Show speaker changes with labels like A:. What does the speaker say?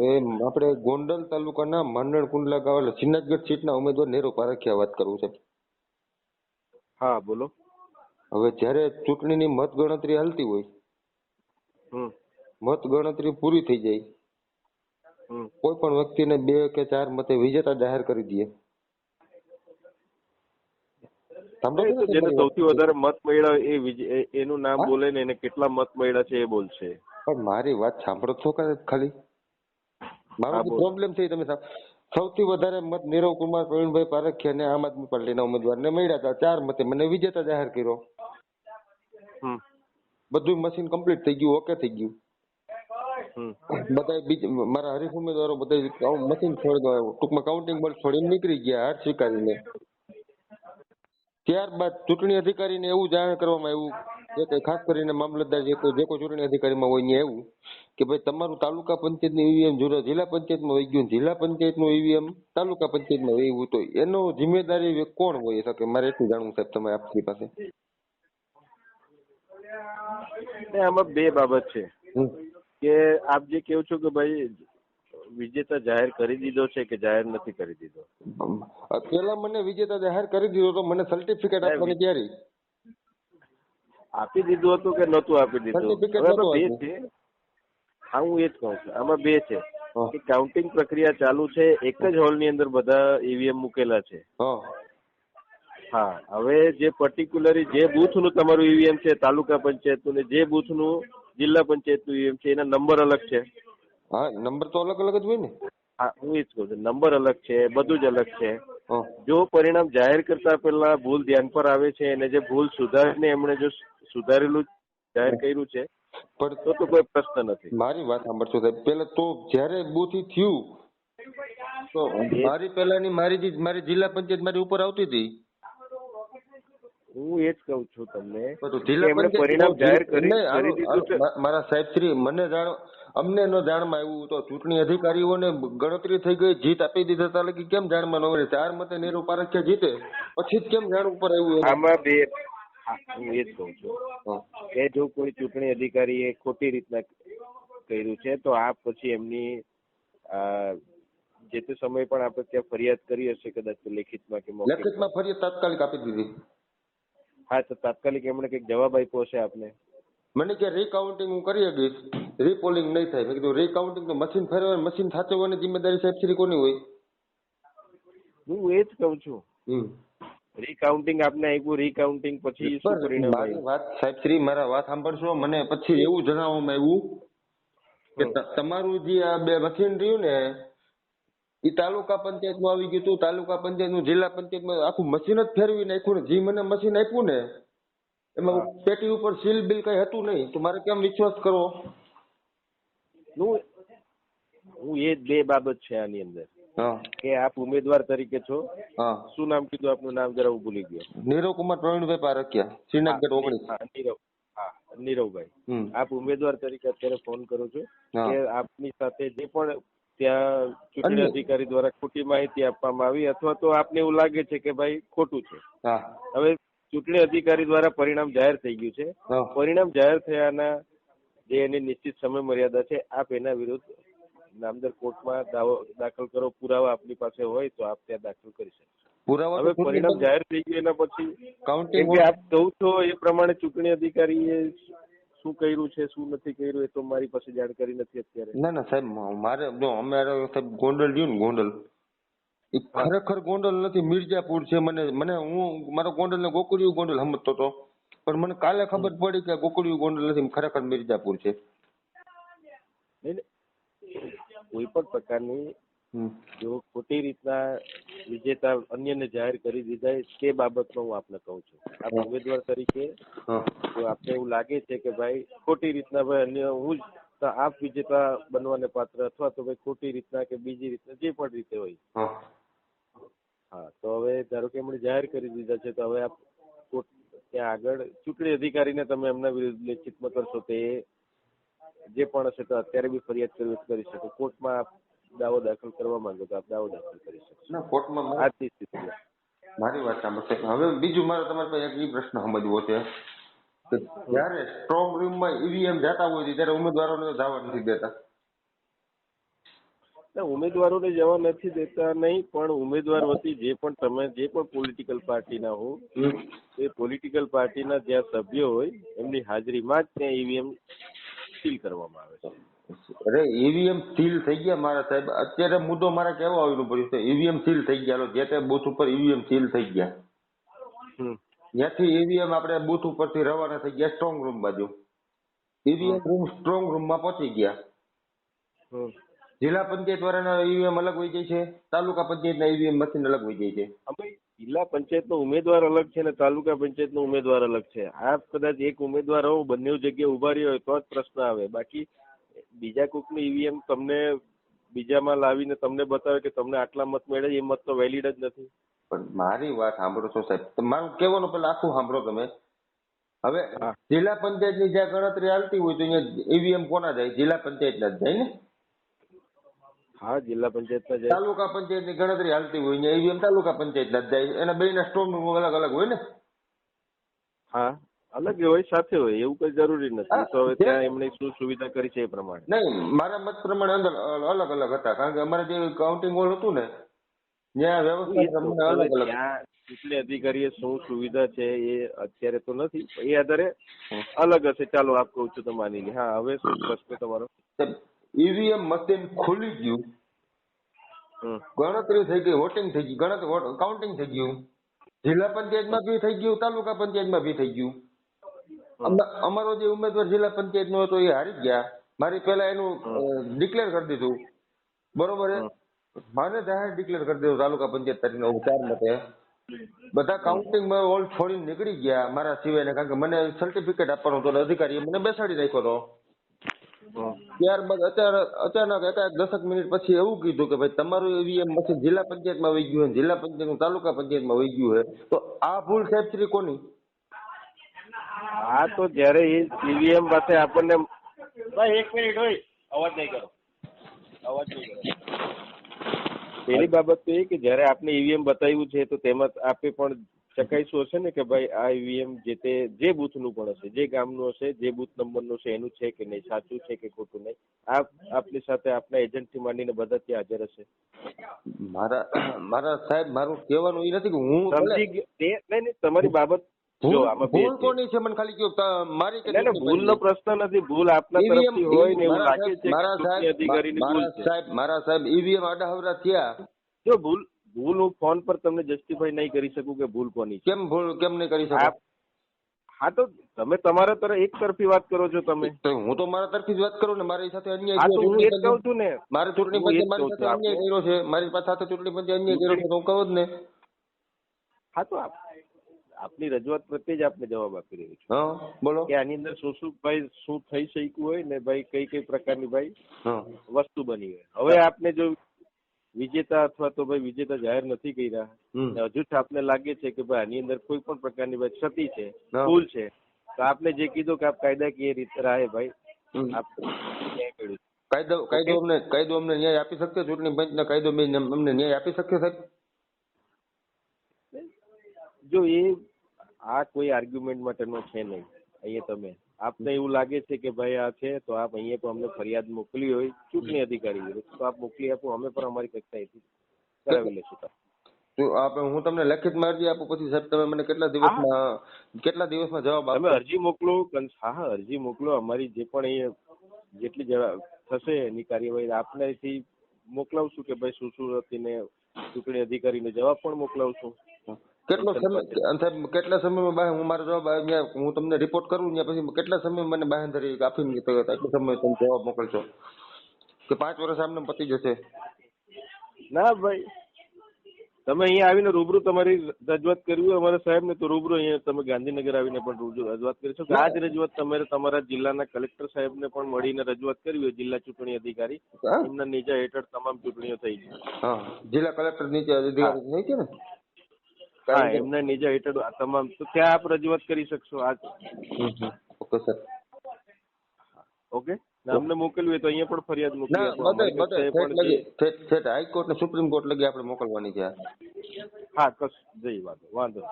A: આપણે ગોંડલ તાલુકાના માંડણ કુંડલા ગામ એટલે સિન્નાજગઢ સીટના ઉમેદવાર નીરવ પારેખિયા વાત કરું છે.
B: હા બોલો.
A: હવે જ્યારે ચૂંટણીની મતગણતરી હાલતી હોય, મતગણતરી પૂરી થઈ જાય, કોઈ પણ વ્યક્તિને 2 કે 4 મતે વિજેતા જાહેર કરી દે.
B: જેને સૌથી વધારે મત મળ્યા એનું નામ બોલે ને એને કેટલા મત મળ્યા છે એ બોલશે.
A: પણ મારી વાત સાંભળો છો કે ખાલી? મારો પ્રોબ્લેમ છે તમે સૌથી વધારે મત નીરવ કુમાર પ્રવીણભાઈ પારેખિયા ને આમ આદમી પાર્ટીના ઉમેદવારને મળ્યા હતા. 4 મતે મને વિજેતા જાહેર કર્યો. બધું મશીન કમ્પ્લીટ થઈ ગયું, ઓકે થઈ ગયું. બધા મારા હરીફ ઉમેદવારો બધા મશીન છોડી ટૂંકમાં કાઉન્ટિંગ બોલ છોડીને નીકળી ગયા હાર સ્વીકારીને. ત્યારબાદ ચૂંટણી અધિકારીને એવું જાણ કરવામાં આવ્યું કે ખાસ કરીને મામલતદાર જે કોઈ ચૂંટણી અધિકારીમાં હોય ને એવું કે ભાઈ તમારું તાલુકા પંચાયતનું ઈવીએમ જિલ્લા પંચાયતમાં વહી ગયું, જિલ્લા પંચાયતનું ઈવીએમ તાલુકા પંચાયતમાં વહ્યું તો એનો જિમ્મેદારી કોણ હોય શકે? મારે એટલું જાણવું સાહેબ તમે આપની પાસે.
B: આમાં 2 બાબત છે કે આપ જે કહો છો કે ભાઈ વિજેતા જાહેર કરી દીધો છે કે જાહેર નથી કરી દીધો.
A: પેલા મને વિજેતા જાહેર કરી દીધો તો મને સર્ટિફિકેટ આપવાની તૈયારી
B: આપી દીધું હતું કે નહોતું આપી દીધું? હવે 2 છે. હા હું એ જ કહું છું, આમાં 2 છે કે કાઉન્ટિંગ પ્રક્રિયા ચાલુ છે, એક જ હોલની અંદર બધા ઈવીએમ મૂકેલા છે. હા હવે જે પર્ટિક્યુલરી જે બૂથનું તમારું ઈવીએમ છે તાલુકા પંચાયતનું ને જે બૂથનું જિલ્લા પંચાયતનું ઈવીએમ છે એના નંબર અલગ છે.
A: હા નંબર તો અલગ અલગ જ હોય ને. હા
B: હું એ જ કહું છું, નંબર અલગ છે, બધું જ અલગ છે. જો પરિણામ જાહેર કરતા પહેલા ભૂલ ધ્યાન પર આવે છે અને જે ભૂલ સુધારીને એમણે જો સુધારેલું જાહેર કર્યું છે તો કોઈ પ્રશ્ન નથી.
A: મારી વાત સાંભળશો સાહેબ, પેલા તો જયારે બૂથ થયું તો મારી પેલાની મારી જિલ્લા પંચાયત મારી ઉપર આવતી હતી.
B: હું એ જ કહું છું તમને પરિણામ જાહેર કરી
A: મારા સાહેબ શ્રી મને અમને ન જાણમાં આવ્યું તો ચૂંટણી અધિકારીઓને ગણતરી થઈ ગઈ, જીત આપી દીધા તાલે કેમ જાણમાં ન મળે? 4 મતે નીરવ પારેખિયા જીતે પછી જ કેમ જાણ ઉપર આવ્યું?
B: આમાં 2 હું એ જ કહું છું કે જો કોઈ ચૂંટણી અધિકારીએ ખોટી રીતના કર્યું છે તો આપ પછી એમની જે તે સમય પણ આપણે ત્યાં ફરિયાદ કરી હશે કદાચ લેખિતમાં કે
A: લેખિતમાં ફરિયાદ તાત્કાલિક આપી દીધી.
B: હા તો તાત્કાલિક એમણે કંઈક જવાબ આપ્યો હશે આપને?
A: મને કે રીકાઉન્ટિંગ હું કરી શકીશ, રીપોલિંગ નહીં થાય. મેં કીધું રીકાઉન્ટિંગ તો મશીન ફેરવે, મશીન સાચવવાની જિમ્મેદારી સાહેબ શ્રી કોની હોય?
B: હું એ જ કહું છું. રીકાઉન્ટિંગ આપને આપ્યું, રીકાઉન્ટિંગ પછી શું પરિણામ?
A: મારી વાત સાહેબ શ્રી મારા વાત સાંભળશો. મને પછી એવું જણાવવામાં આવ્યું કે તમારું જે આ 2 મશીન રહ્યું ને એ તાલુકા પંચાયતમાં આવી ગયું હતું, તાલુકા પંચાયતનું જિલ્લા પંચાયતમાં આખું મશીન જ ફેરવી નાખ્યું ને. જે મને મશીન આપ્યું ને એમાં પેટી ઉપર સીલ બિલ કઈ હતું નહીં તો મારે કેમ વિશ્વાસ કરવો?
B: હું એ 2 બાબત છે આની અંદર કે આપ ઉમેદવાર તરીકે છો. શું નામ કીધું આપનું? નામ જરા હું ભૂલી ગયો.
A: નીરવ કુમાર પ્રવીણભાઈ પારેખિયા, શ્રીનગર 19.
B: નીરવભાઈ, આપ ઉમેદવાર તરીકે અત્યારે ફોન કરો છો કે આપની સાથે જે પણ ત્યાં ચૂંટણી અધિકારી દ્વારા ખોટી માહિતી આપવામાં આવી અથવા તો આપને એવું લાગે છે કે ભાઈ ખોટું છે. હવે ચૂંટણી અધિકારી દ્વારા પરિણામ જાહેર થઈ ગયું છે. પરિણામ જાહેર થયાના જે એની નિશ્ચિત સમય મર્યાદા છે, આપ એના વિરુદ્ધ નામદાર કોર્ટમાં દાવો દાખલ કરો. પુરાવા આપની પાસે હોય તો આપ ત્યાં દાખલ કરી શકશો. હવે પરિણામ જાહેર થઈ ગયું એના પછી આપ કહું છો એ પ્રમાણે ચૂંટણી અધિકારીએ શું કર્યું છે શું નથી કર્યું એ તો મારી પાસે જાણકારી નથી અત્યારે.
A: ના ના સાહેબ, મારે જો અમારે સાહેબ ગોંડલ રહ્યું ને ગોંડલ એ ખરેખર ગોંડલ નથી, મિર્જાપુર છે. મને હું મારો ગોંડલ ને ગોકુળિયું ગોંડલ સમજતો હતો પણ મને કાલે ખબર પડી કે ગોકુળિયું ગોંડલ નથી, ખરેખર મિર્જાપુર છે.
B: કોઈ પણ પ્રકારની જો ખોટી રીતના વિજેતા અન્યને જાહેર કરી દીધા તે બાબતમાં હું આપને કહું છું. આપ ઉમેદવાર તરીકે જો આપને એવું લાગે છે કે ભાઈ ખોટી રીતના ભાઈ અન્ય હું જ આપ વિજેતા બનવાને પાત્ર અથવા તો ભાઈ ખોટી રીતના કે બીજી રીતના જે પણ રીતે હોય, હા તો હવે ધારો કે એમણે જાહેર કરી દીધા છે તો હવે આપ ત્યાં આગળ ચૂંટણી અધિકારીને તમે એમના વિરુદ્ધ લેખિતમાં કરશો તો એ જે પણ હશે તો અત્યારે બી ફરિયાદ કરી શકો. કોર્ટમાં આપ દાવો દાખલ કરવા માંગો તો આપ દાવો દાખલ કરી શકશો. કોર્ટમાં આજની સ્થિતિ.
A: મારી વાત સાંભળશે. હવે બીજું મારે તમારી પાસે એક પ્રશ્ન સમજવો છે કે જયારે સ્ટ્રોંગ રૂમમાં ઈવીએમ જતા હોય ત્યારે ઉમેદવારોને જવા નથી દેતા.
B: ઉમેદવારોને જવા નથી દેતા નહીં, પણ ઉમેદવાર વતી જે પણ તમે જે પણ પોલિટિકલ પાર્ટીના હો એ પોલિટિકલ પાર્ટીના જ્યાં સભ્યો હોય એમની હાજરીમાં જ ત્યાં ઈવીએમ સીલ કરવામાં આવે છે.
A: અરે ઈવીએમ સીલ થઈ ગયા મારા સાહેબ. અત્યારે મુદ્દો મારે કેવો આવેલો પડ્યો છે, ઈવીએમ સીલ થઈ ગયા. જે તે બૂથ ઉપર ઈવીએમ સીલ થઈ ગયા. ત્યાંથી ઈવીએમ આપણે બૂથ ઉપરથી રવાના થઈ ગયા સ્ટ્રોંગ રૂમ બાજુ. ઈવીએમ રૂમ સ્ટ્રોંગ રૂમમાં પહોંચી ગયા. જિલ્લા પંચાયત વાળાના ઈવીએમ અલગ હોઈ જાય છે, તાલુકા પંચાયતના ઈવીએમ મશીન અલગ હોઈ જાય છે.
B: જિલ્લા પંચાયતનો ઉમેદવાર અલગ છે ને તાલુકા પંચાયતનો ઉમેદવાર અલગ છે. આપ કદાચ એક ઉમેદવાર હો બંને જગ્યાએ ઉભા રહ્યો હોય તો જ પ્રશ્ન આવે. બાકી બીજા કોઈકનું ઈવીએમ તમને બીજામાં લાવીને તમને બતાવે કે તમને આટલા મત મળે, એ મત તો વેલિડ જ નથી.
A: પણ મારી વાત સાંભળો છો સાહેબ, મારું કહેવાનું પેલા આખું સાંભળો તમે. હવે જિલ્લા પંચાયતની જ્યાં ગણતરી હાલતી હોય તો અહીંયા ઈવીએમ કોના જાય? જિલ્લા પંચાયતના જ જાય ને?
B: હા, જિલ્લા પંચાયતના જાય.
A: તાલુકા પંચાયતની ગણતરી હાલતી હોય અહીંયા ઈવીએમ તાલુકા પંચાયતના જ જાય. એના બેયના સ્ટ્રોંગ રૂમ અલગ અલગ હોય ને?
B: હા, અલગ હોય, સાથે હોય, એવું કઈ જરૂરી નથી. તો હવે ત્યાં એમણે શું સુવિધા કરી છે એ પ્રમાણે.
A: નહીં, મારા મત પ્રમાણે અંદર અલગ અલગ હતા, કારણ કે અમારે જે કાઉન્ટિંગ હોલ હતું ને ત્યાં વ્યવસ્થા અલગ અલગ.
B: ચૂંટણી અધિકારીએ શું સુવિધા છે એ અત્યારે તો નથી, એ આધારે અલગ હશે. ચાલો આપ કહું છું તો માની લે. હા, હવે શું પ્રશ્ન તમારો?
A: ઈવીએમ મશીન ખુલી ગયું, ગણતરી થઈ ગઈ, વોટિંગ થઈ ગયું, કાઉન્ટિંગ થઈ ગયું, જિલ્લા પંચાયતમાં બી થઈ ગયું, તાલુકા પંચાયતમાં બી થઈ ગયું. અમારો જે ઉમેદવાર જિલ્લા પંચાયત નો હતો એ હારી ગયા. મારી પેલા એનું ડિક્લેર કરી દીધું, બરોબર છે? મારે જાહેર ડિક્લેર કરી દીધું તાલુકા પંચાયત તરીકે 4 મતે. બધા કાઉન્ટિંગમાં ઓલ છોડીને નીકળી ગયા મારા સિવાય, કારણ કે મને સર્ટિફિકેટ આપવાનો હતો, અધિકારીએ મને બેસાડી રાખ્યો હતો. ત્યારબાદ અચાનક એકાદ 10 મિનિટ પછી એવું કીધું કે ભાઈ તમારું ઈવીએમ મશીન જિલ્લા પંચાયતમાં વહી ગયું, જિલ્લા પંચાયતનું તાલુકા પંચાયતમાં વહી ગયું છે. તો આ ભૂલ સાહેબ શ્રી કોની?
B: હા, તો જયારે એ ઈવીએમ પાસે આપણને ભાઈ 1 મિનિટ હોય, અવાજ નહીં કરો, અવાજ નહીં કરો. પહેલી બાબત તો એ કે જયારે આપણે ઈવીએમ બતાવ્યું છે તો તેમાં આપે પણ ચકાઈશું હશે ને કે ભાઈ આ ઈવીએમ જે બૂથનું પણ હશે, જે ગામનું હશે, જે બૂથ નંબરનું છે એનું છે કે નહીં, સાચું છે કે ખોટું નહીં. આપની સાથે આપના એજન્ટથી માંડીને બધા ત્યાં હાજર હશે.
A: મારા સાહેબ, મારું કહેવાનું એ નથી કે હું
B: સમજી ગયો. નહીં, તમારી બાબત જો આમાં
A: ભૂલ કોની છે મને ખાલી કહો. મારી કે
B: ભૂલનો પ્રશ્ન નથી, ભૂલ આપના તરફથી હોય ને એવું લાગે છે કે ચૂંટણી અધિકારીની ભૂલ છે.
A: મારા સાહેબ ઈવીએમ આડાહવરા થયા.
B: જો ભૂલ હું ફોન પર તમને જસ્ટિફાઈ નહીં કરી શકું કે ભૂલ કોની છે.
A: કેમ નહીં કરી શકો?
B: હા, તો તમે તમારા તરફ એક તરફી વાત કરો છો. તમે
A: હું તો મારા તરફી જ વાત કરું ને. મારી સાથે અન્યાય
B: હું એ જ કહું છું ને.
A: મારે ચૂંટણી પંચે મારી સાથે અન્યાય કર્યો છે, મારી સાથે ચૂંટણી પંચે અન્યાય કર્યો છે, હું કહું જ ને. હા, તો
B: આપની રજૂઆત પ્રત્યે જ આપને જવાબ આપી રહ્યો છું.
A: હા, બોલો
B: કે આની અંદર શું ભાઈ શું થઈ શક્યું હોય ને ભાઈ કઈ પ્રકારની ભાઈ વસ્તુ બની હોય. હવે આપને જો વિજેતા અથવા તો ભાઈ વિજેતા જાહેર નથી કર્યા, હજુ આપને લાગે છે કે ભાઈ આની અંદર કોઈ પણ પ્રકારની ભાઈ ક્ષતિ છે, ભૂલ છે, તો આપને જે કીધું કે આપ કાયદાકીય રીતે રાહે ભાઈ
A: કાયદો અમને ન્યાય આપી શકશે? ચૂંટણી પંચના કાયદો અમને ન્યાય આપી શકશે સાહેબ?
B: જો એ આ કોઈ આર્ગ્યુમેન્ટ માટેનો છે નહીં. અહીંયા તમે આપને એવું લાગે છે કે ભાઈ આ છે તો આપ અહીંયા પણ અમને ફરિયાદ મોકલી હોય ચૂંટણી અધિકારી વિરુદ્ધ તો આપ મોકલી આપો, અમે પણ અમારી કક્ષાએથી કરાવી લઈશું.
A: હું તમને લેખિતમાં અરજી આપું પછી સાહેબ તમે મને કેટલા દિવસમાં જવાબ આપો?
B: તમે અરજી મોકલો. હા, અરજી મોકલો. અમારી જે પણ અહીંયા જેટલી થશે એની કાર્યવાહી આપનેથી મોકલાવશું કે ભાઈ શું હતી ને ચૂંટણી અધિકારીને જવાબ પણ મોકલાવશું.
A: કેટલા સમયમાં હું મારો જવાબ હું તમને રિપોર્ટ કરું પછી કેટલા સમય મને બાંહેધરી આપી એટલો સમય તમે જવાબ મોકલશો કે 5 વર્ષ આમને પતી જશે?
B: ના ભાઈ, તમે અહીંયા આવીને રૂબરૂ તમારી રજૂઆત કરવી હોય અમારા સાહેબ ને તો રૂબરૂ અહીંયા તમે ગાંધીનગર આવીને પણ રજૂઆત કરી શકો. આ જ રજૂઆત તમારે તમારા જિલ્લાના કલેક્ટર સાહેબ ને પણ મળીને રજૂઆત કરવી હોય. જિલ્લા ચૂંટણી અધિકારી એમના નીચે હેઠળ તમામ ચૂંટણીઓ થઈ છે.
A: જિલ્લા કલેક્ટર નીચે અધિકારી નહીં છે ને?
B: હા, એમના નીચે હેઠળ તમામ, તો ત્યાં આપ રજૂઆત કરી શકશો.
A: Okay sir.
B: ઓકે, અમને મોકલવી હોય તો અહીંયા પણ ફરિયાદ મોકલી
A: હાઈકોર્ટ ને સુપ્રીમ કોર્ટ લગી આપણે મોકલવાની છે.
B: હા, કશ જઈ વાંધો.